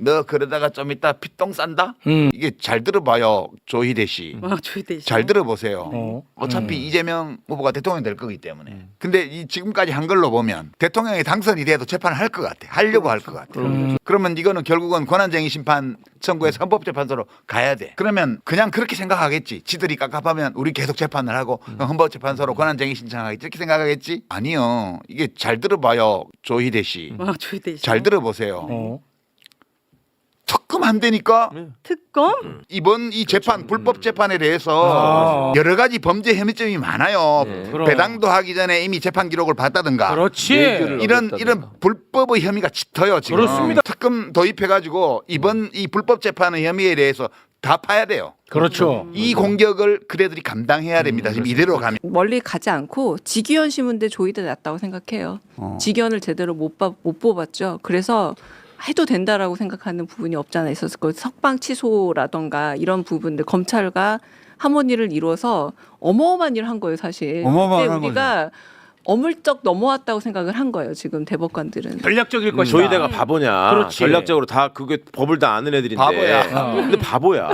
너 그러다가 좀 이따 피똥 싼다? 이게 잘 들어봐요, 조희대 씨. 조희대 씨. 잘 들어보세요. 어. 어차피 이재명 후보가 대통령 될 거기 때문에. 근데 이 지금까지 한 걸로 보면 대통령이 당선이 돼도 재판을 할 것 같아. 하려고 할 것 같아. 그러면 이거는 결국은 권한쟁의 심판 청구해서 헌법재판소로 가야 돼. 그러면 그냥 그렇게 생각하겠지. 지들이 깝깝하면 우리 계속 재판을 하고 헌법재판소로 권한쟁의 신청하겠지. 이렇게 생각하겠지? 아니요. 이게 잘 들어봐요, 조희대 씨. 조희대 씨. 잘 들어보세요. 어. 특검 안 되니까 특검? 이번 이 재판 불법 재판에 대해서 여러 가지 범죄 혐의점이 많아요. 그럼. 배당도 하기 전에 이미 재판 기록을 봤다든가. 그렇지. 이런 불법의 혐의가 짙어요 지금. 그렇습니다. 특검 도입해가지고 이번 이 불법 재판의 혐의에 대해서 다 파야 돼요. 그렇죠. 이 공격을 그대들이 감당해야 됩니다. 지금 이대로 가면. 멀리 가지 않고 직위원 신문대 조희대 낫다고 생각해요. 직위원을 제대로 못 뽑았죠. 그래서 해도 된다라고 생각하는 부분이 없지 않아 있었을 거예요. 석방 취소라던가 이런 부분들 검찰과 하모니를 이루어서 어마어마한 일을 한 거예요, 사실. 어마어마한 그때 우리가 어물쩍 넘어왔다고 생각을 한 거예요, 지금 대법관들은. 전략적일 것이다. 조희대가 바보냐? 그렇지. 전략적으로 다 그게 법을 다 아는 애들인데. 바보야. 근데 바보야.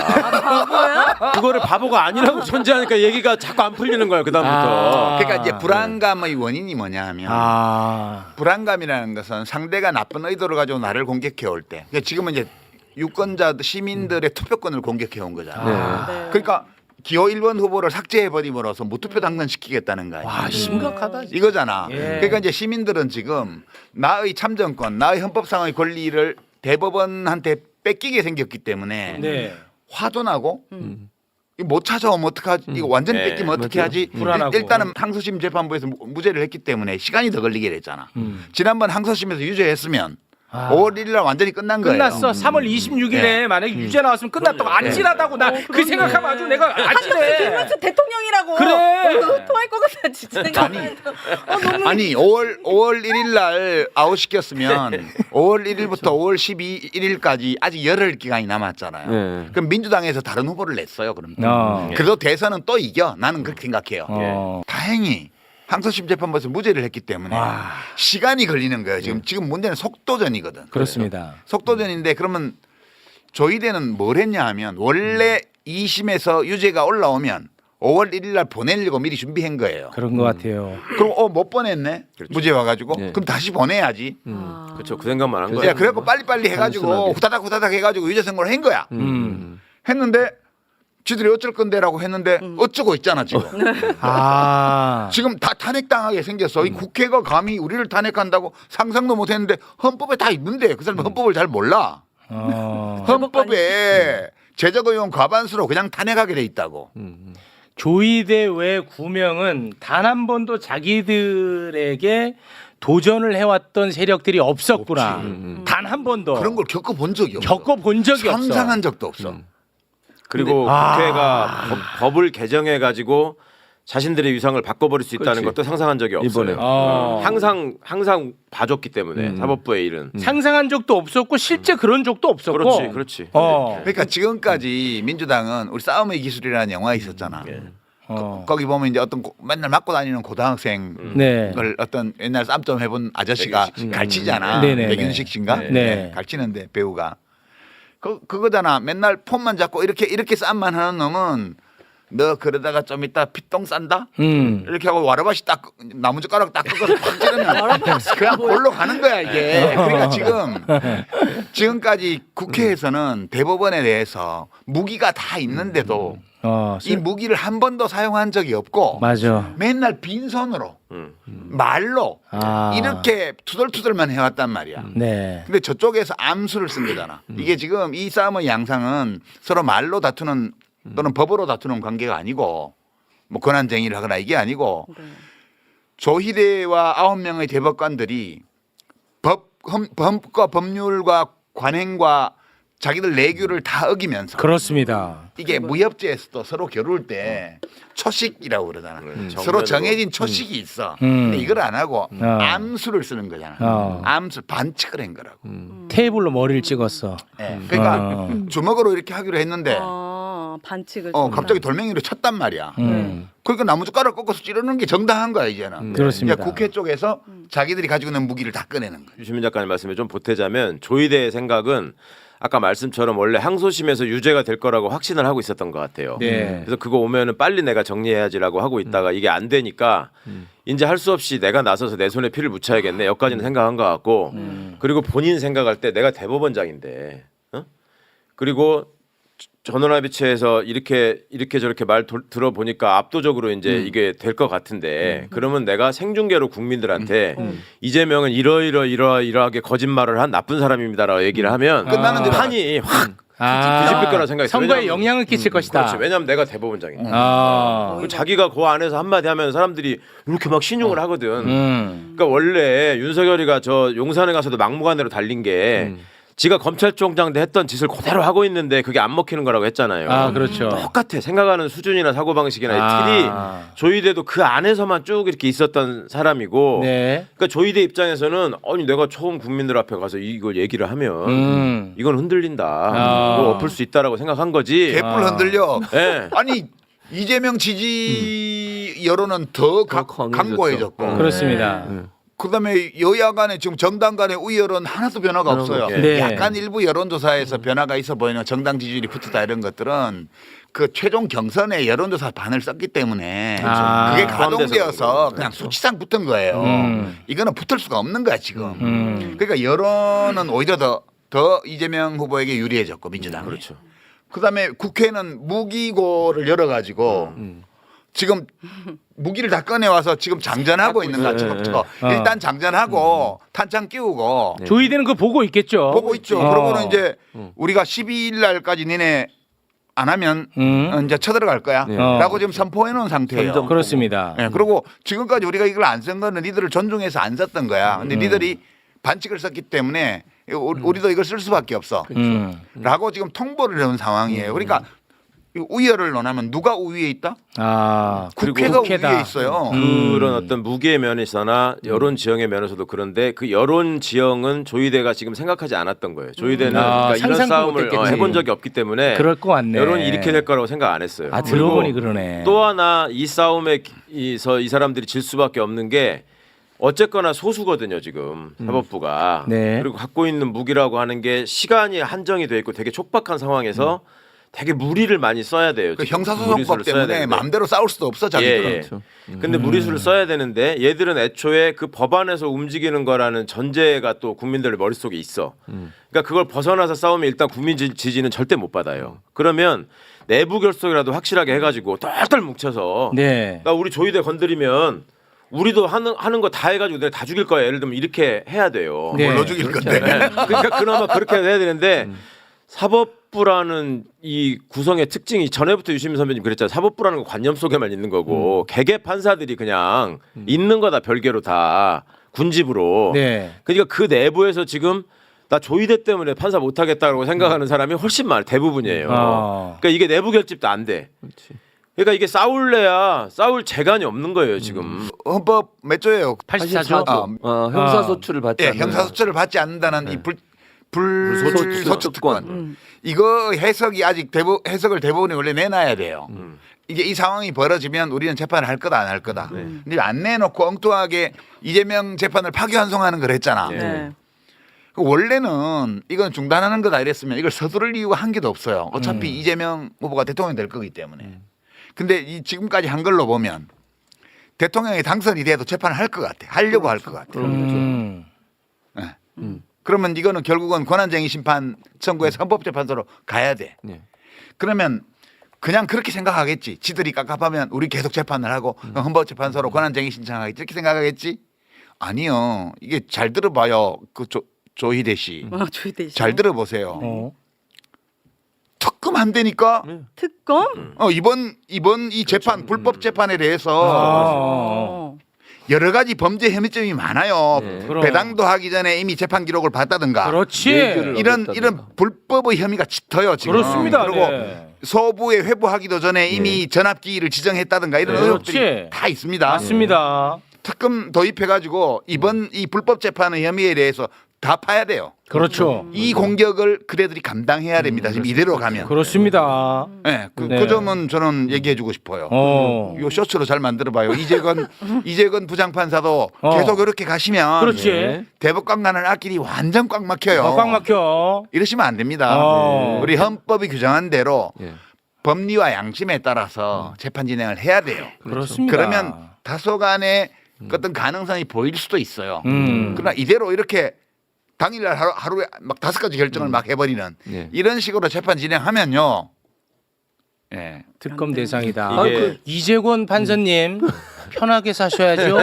그거를 바보가 아니라고 존재하니까 얘기가 자꾸 안 풀리는 거예요. 그다음부터. 그러니까 이제 불안감의 원인이 뭐냐 하면 불안감이라는 것은 상대가 나쁜 의도를 가지고 나를 공격해 올 때. 그러니까 지금은 이제 유권자 시민들의 투표권을 공격해 온 거잖아. 네. 그러니까 기호 1번 후보를 삭제해 버림으로써 무투표 당선시키겠다는 거야. 와, 심각하다. 이거잖아. 예. 그러니까 이제 시민들은 지금 나의 참정권, 나의 헌법상의 권리를 대법원한테 뺏기게 생겼기 때문에 네. 화도 나고 이거 못 찾아오면 어떡하지? 이거 완전히 네, 뺏기면 어떻게 하지? 불안하고. 일단은 항소심 재판부에서 무죄를 했기 때문에 시간이 더 걸리게 됐잖아. 지난번 항소심에서 유죄했으면 5월 1일 날 완전히 끝난 거예요. 끝났어. 3월 26일에 네. 만약에 유죄 나왔으면 끝났다고. 아찔하다고. 나 그 생각하면 아주 내가 아찔해. 김현수 대통령이라고. 그래. 통할 것 같아 진짜 생각하면. 너무 아니 5월 1일 날 아웃시켰으면 5월 1일부터 5월 12일까지 아직 열흘 기간이 남았잖아요. 네. 그럼 민주당에서 다른 후보를 냈어요. 그럼 어. 그래도 대선은 또 이겨. 나는 그렇게 생각해요. 어. 다행히 항소심 재판부에서 무죄를 했기 때문에 시간이 걸리는 거예요. 지금 문제는 속도전이거든. 그렇습니다. 속도전인데 그러면 조희대는 뭘 했냐 하면 원래 2심에서 유죄가 올라오면 5월 1일 날 보내려고 미리 준비한 거예요. 그런 것 같아요. 그럼 못 보냈네. 무죄 와가지고 네. 그럼 다시 보내야지. 그렇죠. 그 생각만 한 야, 거예요. 그래갖고 빨리빨리 해가지고 단순하게. 후다닥 해가지고 유죄 선고를 한 거야. 했는데 지들이 어쩔 건데라고 했는데 어쩌고 있잖아 지금. 지금 다 탄핵당하게 생겼어. 이 국회가 감히 우리를 탄핵한다고 상상도 못했는데 헌법에 다 있는데 그 사람은 헌법을 잘 몰라. 헌법에 제적의원 과반수로 그냥 탄핵하게 돼 있다고. 조희대 외 9명은 단 한 번도 자기들에게 도전을 해왔던 세력들이 없었구나. 단 한 번도. 그런 걸 겪어본 적이 없어. 겪어본 적이 없어. 상상한 적도 없어. 그리고 국회가 법을 개정해 가지고 자신들의 위상을 바꿔버릴 수 있다는 것도 상상한 적이 없어요. 항상 봐줬기 때문에 사법부의 일은. 상상한 적도 없었고 실제 그런 적도 없었고. 그렇지. 그러니까 지금까지 민주당은 우리 싸움의 기술이라는 영화 있었잖아. 거기 보면 이제 어떤 맨날 맞고 다니는 고등학생을 네. 어떤 옛날 쌈좀 해본 아저씨가 가르치잖아. 네네네. 백윤식 씨인가? 네. 가르치는데 배우가 그거잖아. 맨날 폰만 잡고 이렇게 쌈만 하는 놈은 너 그러다가 좀 이따 피똥 싼다? 이렇게 하고 와라바시 딱 나무젓가락 딱 꺾어서 팍 찌르면 그냥 볼로 가는 거야 이게. 그러니까 지금까지 국회에서는 대법원에 대해서 무기가 다 있는데도 이 무기를 한 번도 사용한 적이 없고 맞아. 맨날 빈손으로 말로 이렇게 투덜투덜만 해왔단 말이야. 네. 근데 저쪽에서 암수를 쓴 거잖아. 이게 지금 이 싸움의 양상은 서로 말로 다투는 또는 법으로 다투는 관계가 아니고 뭐 권한쟁의를 하거나 이게 아니고 조희대와 9명의 대법관들이 법과 법률과 관행과 자기들 내규를 다 어기면서 그렇습니다. 이게 무협지에서도 서로 겨룰 때 초식이라고 그러잖아. 서로 정해진 초식이 있어. 근데 이걸 안 하고 암수를 쓰는 거잖아. 암수 반칙을 한 거라고. 테이블로 머리를 찍었어. 네. 그러니까 주먹으로 이렇게 하기로 했는데 반칙을. 갑자기 돌멩이로 쳤단 말이야. 그러니까 나무젓가락 꺾어서 찌르는 게 정당한 거야 이제는. 그렇습니다. 그러니까 국회 쪽에서 자기들이 가지고 있는 무기를 다 꺼내는 거야. 유시민 작가님 말씀에 좀 보태자면 조희대의 생각은 아까 말씀처럼 원래 항소심에서 유죄가 될 거라고 확신을 하고 있었던 것 같아요. 네. 그래서 그거 오면은 빨리 내가 정리해야지라고 하고 있다가 이게 안 되니까 이제 할 수 없이 내가 나서서 내 손에 피를 묻혀야겠네. 여기까지는 생각한 것 같고 그리고 본인 생각할 때 내가 대법원장인데 그리고 전원합의체에서 이렇게 저렇게 말 들어보니까 압도적으로 이제 이게 될 것 같은데 그러면 내가 생중계로 국민들한테 이재명은 이러이러하게 거짓말을 한 나쁜 사람입니다라고 얘기를 하면 끝나는 대로 판이 확 뒤집힐 거라 생각이 들어요. 선거에 왜냐면- 영향을 끼칠 것이다. 그렇지. 왜냐하면 내가 대법원장이니까. 아. 자기가 그 안에서 한마디 하면 사람들이 이렇게 막 신용을 하거든. 음. 그러니까 원래 윤석열이가 저 용산에 가서도 막무가내로 달린 게 지가 검찰총장 때 했던 짓을 그대로 하고 있는데 그게 안 먹히는 거라고 했잖아요. 아, 그렇죠. 똑같아. 생각하는 수준이나 사고방식이나 이 틀이 조이대도 그 안에서만 쭉 이렇게 있었던 사람이고 네. 그러니까 조이대 입장에서는 아니 내가 처음 국민들 앞에 가서 이걸 얘기를 하면 이건 흔들린다. 이거 엎을 수 있다라고 생각한 거지. 개뿔 흔들려. 예. 아니 이재명 지지 여론은 더 강고해졌고 그렇습니다. 그다음에 여야 간에 지금 정당 간의 우열은 하나도 변화가 없어요. 네. 약간 일부 여론조사에서 변화가 있어 보이는 정당 지지율이 붙었다 이런 것들은 그 최종 경선에 여론조사 반을 썼기 때문에 그게 가동되어서 그냥 수치상 붙은 거예요. 이거는 붙을 수가 없는 거야 지금. 그러니까 여론은 오히려 더 이재명 후보에게 유리해졌고 민주당이. 그렇죠. 그다음에 국회는 무기고를 열어가지고 지금 무기를 다 꺼내와서 지금 장전하고 있는 거야. 처음부터 일단 장전하고 탄창 끼우고 조이대는 그거 보고 있겠죠. 보고 있죠. 그러고는 이제 우리가 12일 날까지 니네 안 하면 이제 쳐들어갈 거야. 라고 지금 선포해 놓은 상태예요. 그렇습니다. 네, 그리고 지금까지 우리가 이걸 안 쓴 거는 니들을 존중해서 안 썼던 거야. 근데 니들이 반칙을 썼기 때문에 우리도 이걸 쓸 수밖에 없어. 라고 지금 통보를 해온 상황이에요. 그러니까 우열을 논하면 누가 우위에 있다? 국회가 국회다. 우위에 있어요. 그런 어떤 무게의 면에서나 여론 지형의 면에서도 그런데 그 여론 지형은 조이대가 지금 생각하지 않았던 거예요. 조이대는 그러니까 이런 상상도 싸움을 못했겠지. 해본 적이 없기 때문에 그럴 것 같네. 여론이 이렇게 될 거라고 생각 안 했어요. 아, 들어보니 그러네. 또 하나 이 싸움에 이 사람들이 질 수밖에 없는 게 어쨌거나 소수거든요 지금 사법부가. 네. 그리고 갖고 있는 무기라고 하는 게 시간이 한정이 돼 있고 되게 촉박한 상황에서 되게 무리를 많이 써야 돼요. 그 지금. 형사소송법 무리수를 써야 때문에 되는데. 마음대로 싸울 수도 없어 자기들은. 예, 예. 근데 무리수를 써야 되는데 얘들은 애초에 그 법안에서 움직이는 거라는 전제가 또 국민들 머릿속에 있어. 그러니까 그걸 벗어나서 싸우면 일단 국민 지지는 절대 못 받아요. 그러면 내부 결속이라도 확실하게 해가지고 똘똘 뭉쳐서 네. 나 우리 조이대 건드리면 우리도 하는 거 다 해가지고 내가 다 죽일 거야. 예를 들면 이렇게 해야 돼요. 네. 뭘로 죽일 건데. 네. 그러니까 그나마 그렇게 해야 되는데 사법부라는 이 구성의 특징이 전에부터 유시민 선배님 그랬잖아요. 사법부라는 거 관념 속에만 있는 거고 개개 판사들이 그냥 있는 거다 별개로 다 군집으로. 네. 그러니까 그 내부에서 지금 나 조이대 때문에 판사 못 하겠다고 생각하는 사람이 훨씬 많아 대부분이에요. 아. 그러니까 이게 내부 결집도 안 돼. 그러니까 이게 싸울래야 싸울 재간이 없는 거예요 지금. 헌법 몇 조예요? 84조. 형사소출을 받지 예, 않는 형사소출을 받지 않는다는 이 불소출 특권. 이거 해석이 아직 해석을 대법원이 원래 내놔야 돼요. 이게 이 상황이 벌어지면 우리는 재판을 할 거다 안 할 거다. 근데 안 내놓고 엉뚱하게 이재명 재판을 파기환송하는 걸 했잖아. 네. 원래는 이건 중단하는 거다 이랬으면 이걸 서두를 이유가 한 개도 없어요. 어차피 이재명 후보가 대통령이 될 거기 때문에. 근데 이 지금까지 한 걸로 보면 대통령이 당선이 돼도 재판을 할 것 같아. 하려고 할 것 같아. 그러면 이거는 결국은 권한쟁의 심판 청구해서 헌법재판소로 가야 돼. 그러면 그냥 그렇게 생각하겠지. 지들이 깝깝하면 우리 계속 재판을 하고 헌법재판소로 권한쟁의 신청하겠지. 이렇게 생각하겠지? 아니요. 이게 잘 들어봐요. 그 조희대 씨. 조이대 씨. 잘 들어보세요. 특검 안 되니까 특검? 이번 이 재판 불법 재판에 대해서 여러 가지 범죄 혐의점이 많아요. 그럼. 배당도 하기 전에 이미 재판 기록을 봤다든가. 그렇지. 이런 불법의 혐의가 짙어요 지금. 그렇습니다. 그리고 네. 서부에 회부하기도 전에 이미 전압기일을 지정했다든가 이런 의혹들이 그렇지. 다 있습니다. 맞습니다. 특검 도입해가지고 이번 이 불법 재판의 혐의에 대해서 다 파야 돼요. 그렇죠. 이 공격을 그대들이 감당해야 됩니다. 지금 이대로 가면. 그렇습니다. 네, 그 네. 점은 저는 얘기해주고 싶어요. 요 쇼츠로 잘 만들어봐요. 이재건 부장판사도 계속 이렇게 가시면 그렇지. 대법관 가는 앞길이 완전 꽉 막혀요. 꽉 막혀. 이러시면 안 됩니다. 우리 헌법이 규정한 대로 법리와 양심에 따라서 재판 진행을 해야 돼요. 그렇습니다. 그러면 다소간의 어떤 가능성이 보일 수도 있어요. 그러나 이대로 이렇게 당일날 하루에 막 5가지 결정을 막 해버리는 이런 식으로 재판 진행하면요. 예. 특검 대상이다. 이게- 이재권 판사님 편하게 사셔야죠.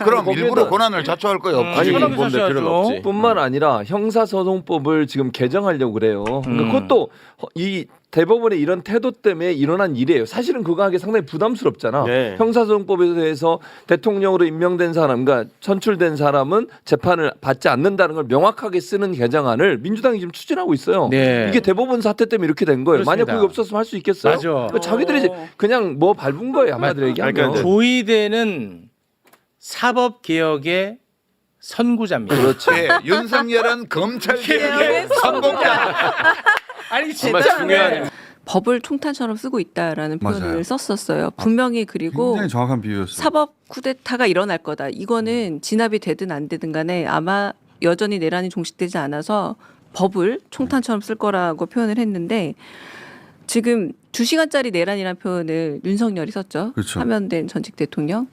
그럼 일부러 고난을 자초할 거예요. 아니 편하게 뭔데 필요는 사셔야죠. 없지. 뿐만 아니라 형사소송법을 지금 개정하려고 그래요. 그러니까 그것도 이 대법원의 이런 태도 때문에 일어난 일이에요. 사실은 그거 하기 상당히 부담스럽잖아. 네. 형사소송법에 대해서 대통령으로 임명된 사람, 그러니까 선출된 사람은 재판을 받지 않는다는 걸 명확하게 쓰는 개정안을 민주당이 지금 추진하고 있어요. 네. 이게 대법원 사태 때문에 이렇게 된 거예요. 만약 그렇습니다. 그게 없었으면 할 수 있겠어요? 맞아. 그러니까 자기들이 그냥 뭐 밟은 거예요. 한마디로 얘기하면. 그러니까 조이대는 사법 개혁의 선구자입니다. 그렇지. 예, 윤석열은 검찰 개혁의 선봉자. 아니 정말 진짜 중요한 법을 총탄처럼 쓰고 있다라는 표현을 맞아요. 썼었어요. 분명히 그리고 굉장히 정확한 비유였어요. 사법 쿠데타가 일어날 거다. 이거는 진압이 되든 안 되든 간에 아마 여전히 내란이 종식되지 않아서 법을 총탄처럼 쓸 거라고 표현을 했는데 지금 2시간짜리 내란이라는 표현을 윤석열이 썼죠. 그렇죠. 하면된 전직 대통령.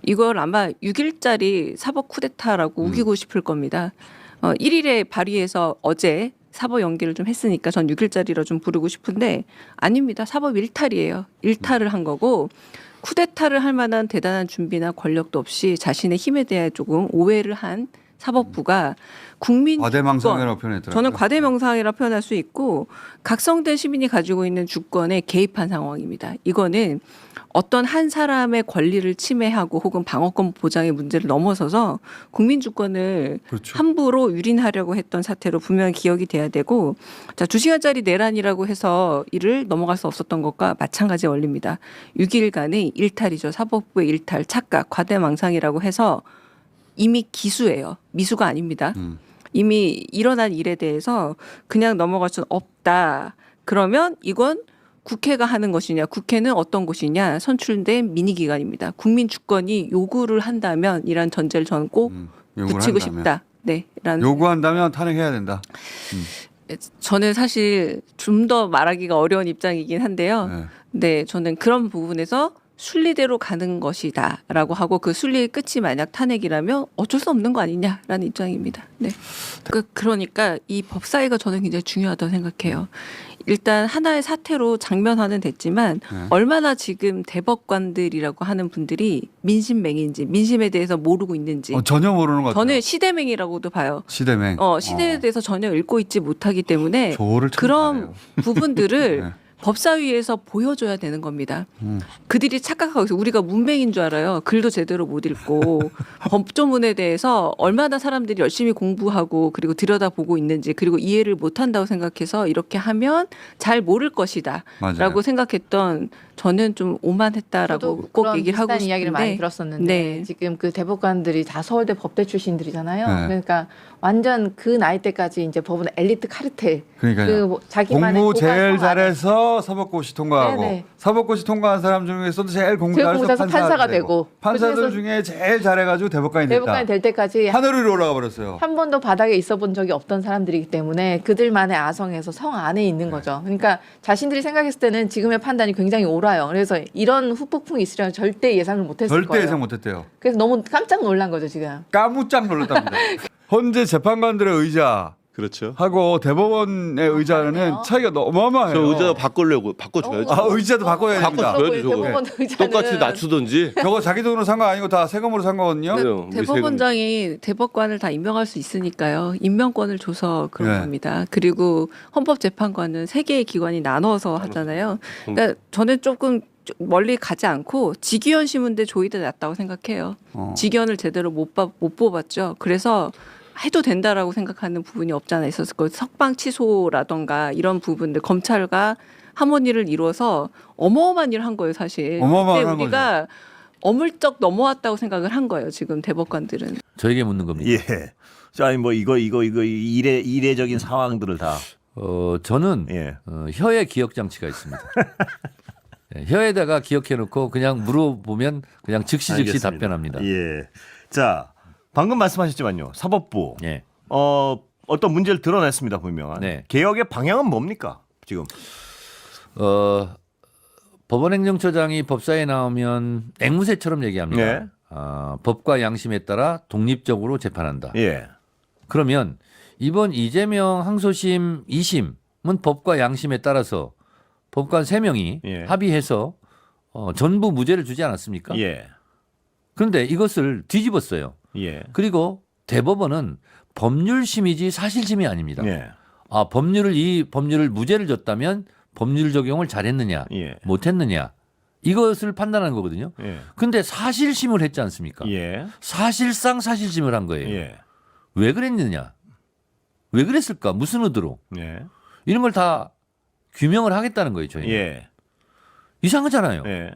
이걸 아마 6일짜리 사법 쿠데타라고 우기고 싶을 겁니다. 1일에 발의해서 어제 사법 연기를 좀 했으니까 전 6일짜리로 좀 부르고 싶은데 아닙니다. 사법 일탈이에요. 일탈을 한 거고 쿠데타를 할 만한 대단한 준비나 권력도 없이 자신의 힘에 대해 조금 오해를 한 사법부가 국민 과대망상이라고 표현했더라고요. 저는 과대망상이라 표현할 수 있고 각성된 시민이 가지고 있는 주권에 개입한 상황입니다. 이거는 어떤 한 사람의 권리를 침해하고 혹은 방어권 보장의 문제를 넘어서서 국민 주권을 그렇죠. 함부로 유린하려고 했던 사태로 분명히 기억이 돼야 되고 자 2시간짜리 내란이라고 해서 이를 넘어갈 수 없었던 것과 마찬가지 원리입니다. 6일간의 일탈이죠. 사법부의 일탈, 착각, 과대망상이라고 해서 이미 기수예요. 미수가 아닙니다. 이미 일어난 일에 대해서 그냥 넘어갈 수는 없다. 그러면 이건 국회가 하는 것이냐, 국회는 어떤 곳이냐, 선출된 민의기관입니다. 국민 주권이 요구를 한다면 이란 전제를 저는 꼭 요구를 붙이고 한다면. 싶다. 네, 라는 요구한다면 탄핵해야 된다. 저는 사실 좀 더 말하기가 어려운 입장이긴 한데요. 네. 네, 저는 그런 부분에서 순리대로 가는 것이다라고 하고 그 순리의 끝이 만약 탄핵이라면 어쩔 수 없는 거 아니냐라는 입장입니다. 네. 그러니까 이 법사위가 저는 굉장히 중요하다고 생각해요. 일단 하나의 사태로 장면화는 됐지만 얼마나 지금 대법관들이라고 하는 분들이 민심맹인지 민심에 대해서 모르고 있는지 전혀 모르는 것 같아요. 저는 시대맹이라고도 봐요. 시대맹. 시대에 대해서 전혀 읽고 있지 못하기 때문에 조어를 참 그런 잘해요. 부분들을 네. 법사위에서 보여줘야 되는 겁니다. 그들이 착각하고 있어요. 우리가 문맹인 줄 알아요. 글도 제대로 못 읽고 법조문에 대해서 얼마나 사람들이 열심히 공부하고 그리고 들여다보고 있는지 그리고 이해를 못한다고 생각해서 이렇게 하면 잘 모를 것이다 맞아요. 라고 생각했던 저는 좀 오만했다라고 저도 꼭 그런 얘기를 하고 비슷한 싶은데 이야기를 많이 들었었는데 네. 지금 그 대법관들이 다 서울대 법대 출신들이잖아요. 네. 그러니까 완전 그 나이 때까지 이제 법원 엘리트 카르텔 그러니까요. 그 뭐 자기만의 공부 제일 고관성 안에 잘해서 사법고시 통과하고 네네. 사법고시 통과한 사람 중에서도 제일 공부 제일 잘해서 공부 잘해서 판사가 되고. 판사들 그중에서 중에 제일 잘해가지고 대법관이 됐다. 대법관이 될 때까지 하늘 위로 올라가 버렸어요. 한 번도 바닥에 있어 본 적이 없던 사람들이기 때문에 그들만의 아성에서 성 안에 있는 거죠. 그러니까 자신들이 생각했을 때는 지금의 판단이 굉장히 옳아요. 그래서 이런 후폭풍이 있으려면 절대 예상을 못했을 절대 거예요. 예상 못했대요. 그래서 너무 깜짝 놀란 거죠 지금. 까무짝 놀랐답니다. 현재 재판관들의 의자하고 그렇죠. 대법원의 의자는 다르네요. 차이가 어마어마해요. 저 의자 바꿔줘야죠. 아, 의자도 바꿔야 됩니다. 바꿔줘야죠, 저거. 대법원 의자는 똑같이 낮추든지. 저거 자기 돈으로 산 거 아니고 다 세금으로 산 거거든요. 그래요. 우리 대법원장이 대법관을 다 임명할 수 있으니까요. 임명권을 줘서 그런 네. 겁니다. 그리고 헌법재판관은 3개의 기관이 나눠서 하잖아요. 그러니까 저는 조금 멀리 가지 않고 직위원 신문대 조이대 낫다고 생각해요. 직위원을 제대로 못 뽑았죠. 그래서 해도 된다라고 생각하는 부분이 없잖아 있었을 거예요. 석방 취소라던가 이런 부분들 검찰과 하모니를 이루어서 어마어마한 일을 한 거예요, 사실. 어마어마한 근데 한 우리가 어물쩍 넘어왔다고 생각을 한 거예요, 지금 대법관들은. 저에게 묻는 겁니다. 예. 자, 뭐 이거 이례적인 상황들을 다. 저는 예. 혀에 기억 장치가 있습니다. 예, 혀에다가 기억해놓고 그냥 물어보면 그냥 즉시 알겠습니다. 답변합니다. 예. 자, 방금 말씀하셨지만요. 사법부 예. 어떤 문제를 드러냈습니다. 분명한. 네. 개혁의 방향은 뭡니까? 지금. 법원행정처장이 법사에 나오면 앵무새처럼 얘기합니다. 네. 법과 양심에 따라 독립적으로 재판한다. 예. 그러면 이번 이재명 항소심 2심은 법과 양심에 따라서 법관 3명이 예. 합의해서 전부 무죄를 주지 않았습니까? 예. 그런데 이것을 뒤집었어요. 예. 그리고 대법원은 법률심이지 사실심이 아닙니다. 예. 이 법률을 무죄를 줬다면 법률 적용을 잘했느냐 예. 못했느냐 이것을 판단하는 거거든요. 예. 근데 사실심을 했지 않습니까? 예. 사실상 사실심을 한 거예요. 예. 왜 그랬느냐? 왜 그랬을까? 무슨 의도로? 예. 이런 걸 다 규명을 하겠다는 거예요. 저희는. 예. 이상하잖아요. 예.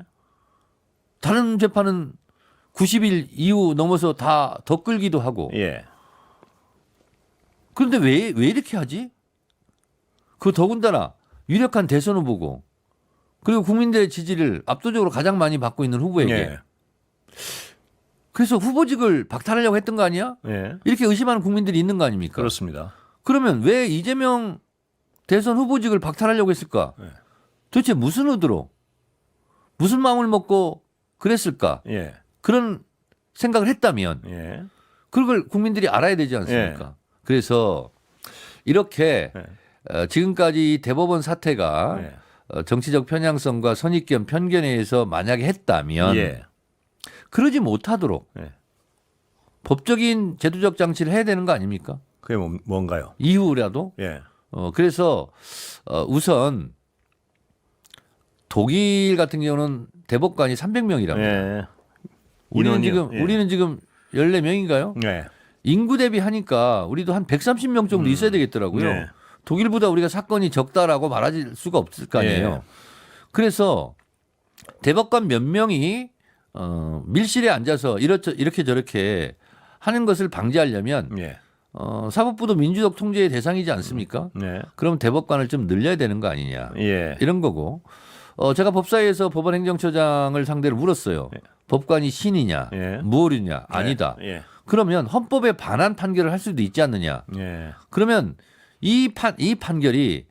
다른 재판은 90일 이후 넘어서 다 더 끌기도 하고. 예. 그런데 왜 이렇게 하지? 그 더군다나 유력한 대선 후보고 그리고 국민들의 지지를 압도적으로 가장 많이 받고 있는 후보에게 예. 그래서 후보직을 박탈하려고 했던 거 아니야? 예. 이렇게 의심하는 국민들이 있는 거 아닙니까? 그렇습니다. 그러면 왜 이재명 대선 후보직을 박탈하려고 했을까? 예. 도대체 무슨 의도로 무슨 마음을 먹고 그랬을까? 예. 그런 생각을 했다면 예. 그걸 국민들이 알아야 되지 않습니까? 그래서 이렇게 지금까지 이 대법원 사태가 정치적 편향성과 선입견, 편견에 의해서 만약에 했다면 예. 그러지 못하도록 예. 법적인 제도적 장치를 해야 되는 거 아닙니까? 그게 뭔가요? 이후라도. 예. 그래서 우선 독일 같은 경우는 대법관이 300명이랍니다. 예. 우리는 인원이요? 지금 14명인가요? 예. 인구 대비 하니까 우리도 한 130명 정도 있어야 되겠더라고요. 네. 독일보다 우리가 사건이 적다라고 말할 수가 없을 거 아니에요. 예. 그래서 대법관 몇 명이 밀실에 앉아서 이렇게 저렇게 하는 것을 방지하려면 예. 사법부도 민주적 통제의 대상이지 않습니까? 네. 그럼 대법관을 좀 늘려야 되는 거 아니냐 예. 이런 거고 제가 법사위에서 법원행정처장을 상대로 물었어요. 예. 법관이 신이냐 예. 무엇이냐 아니다. 예. 그러면 헌법에 반한 판결을 할 수도 있지 않느냐. 예. 그러면 이 판결이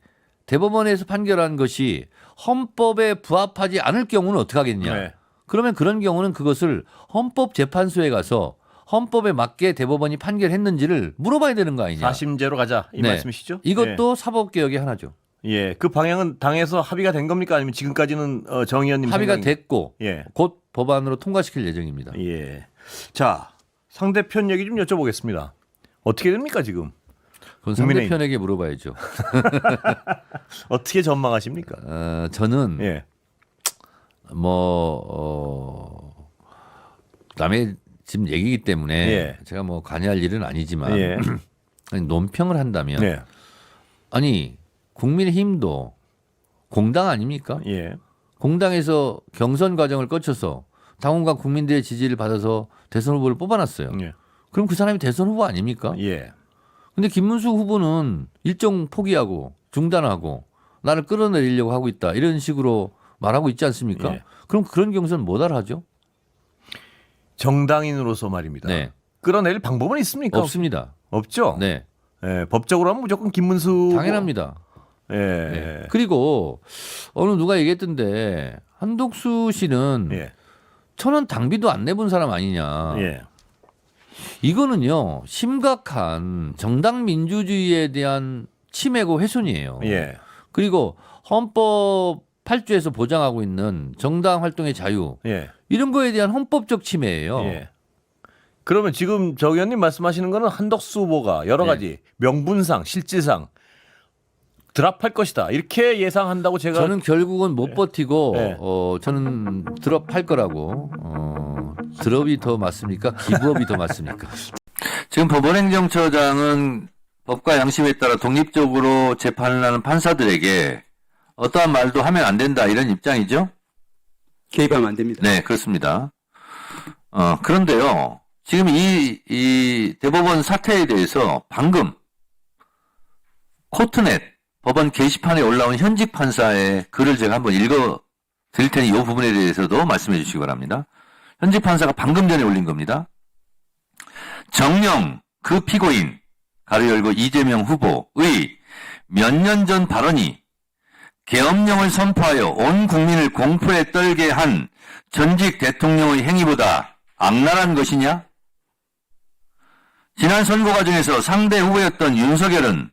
대법원에서 판결한 것이 헌법에 부합하지 않을 경우는 어떻게 하겠냐. 네. 그러면 그런 경우는 그것을 헌법재판소에 가서 헌법에 맞게 대법원이 판결했는지를 물어봐야 되는 거 아니냐. 사심제로 가자 이 네. 말씀이시죠? 이것도 사법개혁의 하나죠. 예. 그 방향은 당에서 합의가 된 겁니까? 아니면 지금까지는 정 의원님 합의가 생각이- 됐고 예. 곧 법안으로 통과시킬 예정입니다. 예. 자, 상대편 얘기 좀 여쭤보겠습니다. 어떻게 됩니까 지금? 그건 국민의힘. 상대편에게 물어봐야죠. 어떻게 전망하십니까? 저는 예. 남의 지금 얘기이기 때문에 예. 제가 뭐 관여할 일은 아니지만 예. 아니, 논평을 한다면 네. 아니 국민의힘도 공당 아닙니까? 예. 공당에서 경선 과정을 거쳐서 당원과 국민들의 지지를 받아서 대선 후보를 뽑아놨어요. 예. 그럼 그 사람이 대선 후보 아닙니까? 예. 근데 김문수 후보는 일정 포기하고 중단하고 나를 끌어내리려고 하고 있다 이런 식으로 말하고 있지 않습니까? 예. 그럼 그런 경선 못 알아죠? 정당인으로서 말입니다. 네. 끌어낼 방법은 있습니까? 없습니다. 없죠. 네, 예, 법적으로 하면 무조건 김문수 당연합니다. 예. 네. 그리고 어느 누가 얘기했던데 한독수 씨는 예. 천원 당비도 안 내본 사람 아니냐. 예. 이거는요 심각한 정당 민주주의에 대한 침해고 훼손이에요. 예. 그리고 헌법 8조에서 보장하고 있는 정당 활동의 자유 예. 이런 거에 대한 헌법적 침해예요. 예. 그러면 지금 정 의원님 말씀하시는 거는 한덕수 후보가 여러 네. 가지 명분상, 실질상 드랍할 것이다. 이렇게 예상한다고 제가 저는 결국은 못 버티고 네. 저는 드롭할 거라고. 드롭이 더 맞습니까? 기부업이 더 맞습니까? 지금 법원행정처장은 법과 양심에 따라 독립적으로 재판을 하는 판사들에게 어떠한 말도 하면 안 된다 이런 입장이죠? 개입하면 안 됩니다. 네, 그렇습니다. 그런데요. 지금 이 대법원 사태에 대해서 방금 코트넷 법원 게시판에 올라온 현직 판사의 글을 제가 한번 읽어 드릴 테니 이 부분에 대해서도 말씀해 주시기 바랍니다. 현직 판사가 방금 전에 올린 겁니다. 정녕 그 피고인 가로 열고 이재명 후보의 몇 년 전 발언이 계엄령을 선포하여 온 국민을 공포에 떨게 한 전직 대통령의 행위보다 악랄한 것이냐? 지난 선거 과정에서 상대 후보였던 윤석열은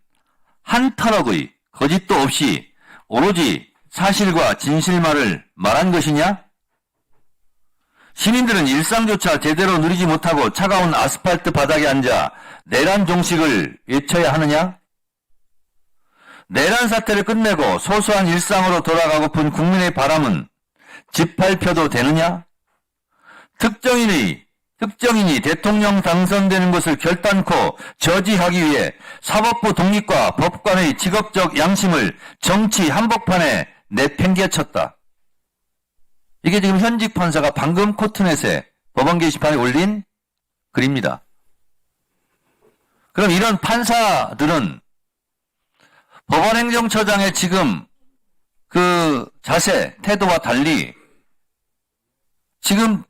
한 터럭의 거짓도 없이 오로지 사실과 진실만을 말한 것이냐? 시민들은 일상조차 제대로 누리지 못하고 차가운 아스팔트 바닥에 앉아 내란 종식을 외쳐야 하느냐? 내란 사태를 끝내고 소소한 일상으로 돌아가고픈 국민의 바람은 짓밟혀도 되느냐? 특정인이 대통령 당선되는 것을 결단코 저지하기 위해 사법부 독립과 법관의 직업적 양심을 정치 한복판에 내팽개쳤다. 이게 지금 현직 판사가 방금 코트넷에 법원 게시판에 올린 글입니다. 그럼 이런 판사들은 법원행정처장의 지금 그 자세, 태도와 달리 지금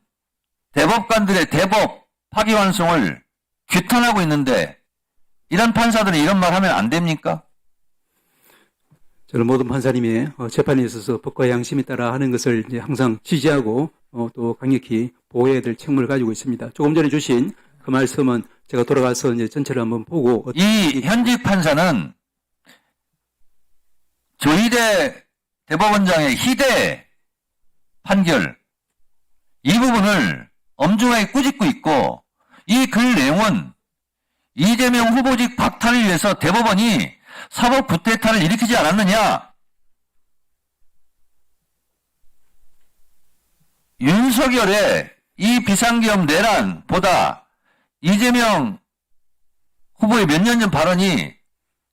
대법관들의 대법 파기환송을 규탄하고 있는데 이런 판사들은 이런 말 하면 안 됩니까? 저는 모든 판사님이 재판에 있어서 법과 양심에 따라 하는 것을 이제 항상 지지하고 또 강력히 보호해야 될 책무를 가지고 있습니다. 조금 전에 주신 그 말씀은 제가 돌아가서 이제 전체를 한번 보고 이 현직 판사는 조희대 대법원장의 희대 판결 이 부분을 엄중하게 꾸짖고 있고 이 글 내용은 이재명 후보직 박탈을 위해서 대법원이 사법 구태타를 일으키지 않았느냐? 윤석열의 이 비상계엄 내란보다 이재명 후보의 몇 년 전 발언이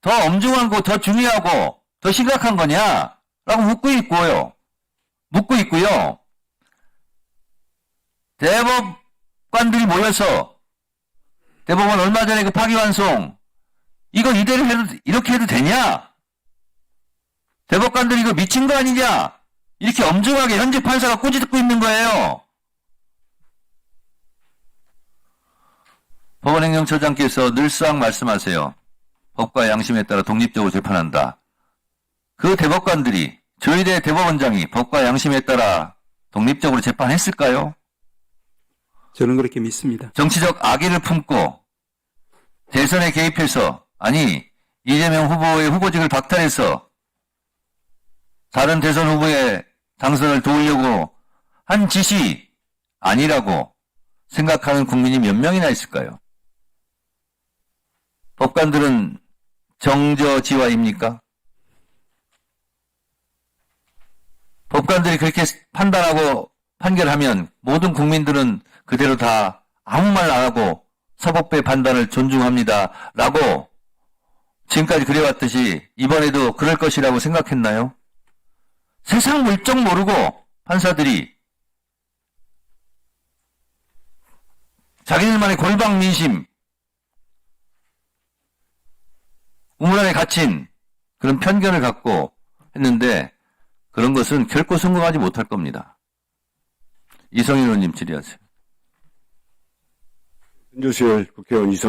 더 엄중하고 더 중요하고 더 심각한 거냐? 라고 묻고 있고요. 대법관들이 모여서 대법원 얼마 전에 그 파기환송 이거 이대로 이렇게 해도 되냐? 대법관들이 이거 미친 거 아니냐? 이렇게 엄중하게 현직 판사가 꾸짖고 있는 거예요. 법원행정처장께서 늘상 말씀하세요. 법과 양심에 따라 독립적으로 재판한다. 그 대법관들이 조희대 대법원장이 법과 양심에 따라 독립적으로 재판했을까요? 저는 그렇게 믿습니다. 정치적 악의를 품고 대선에 개입해서 아니 이재명 후보의 후보직을 박탈해서 다른 대선 후보의 당선을 도우려고 한 짓이 아니라고 생각하는 국민이 몇 명이나 있을까요? 법관들은 정저지화입니까? 법관들이 그렇게 판단하고 판결하면 모든 국민들은 그대로 다 아무 말 안 하고 사법부의 판단을 존중합니다. 라고 지금까지 그래왔듯이 이번에도 그럴 것이라고 생각했나요? 세상 물정 모르고 판사들이 자기들만의 골방 민심, 우물 안에 갇힌 그런 편견을 갖고 했는데 그런 것은 결코 성공하지 못할 겁니다. 이성윤 의원님 질의하세요. 윤조실 국회의원 이성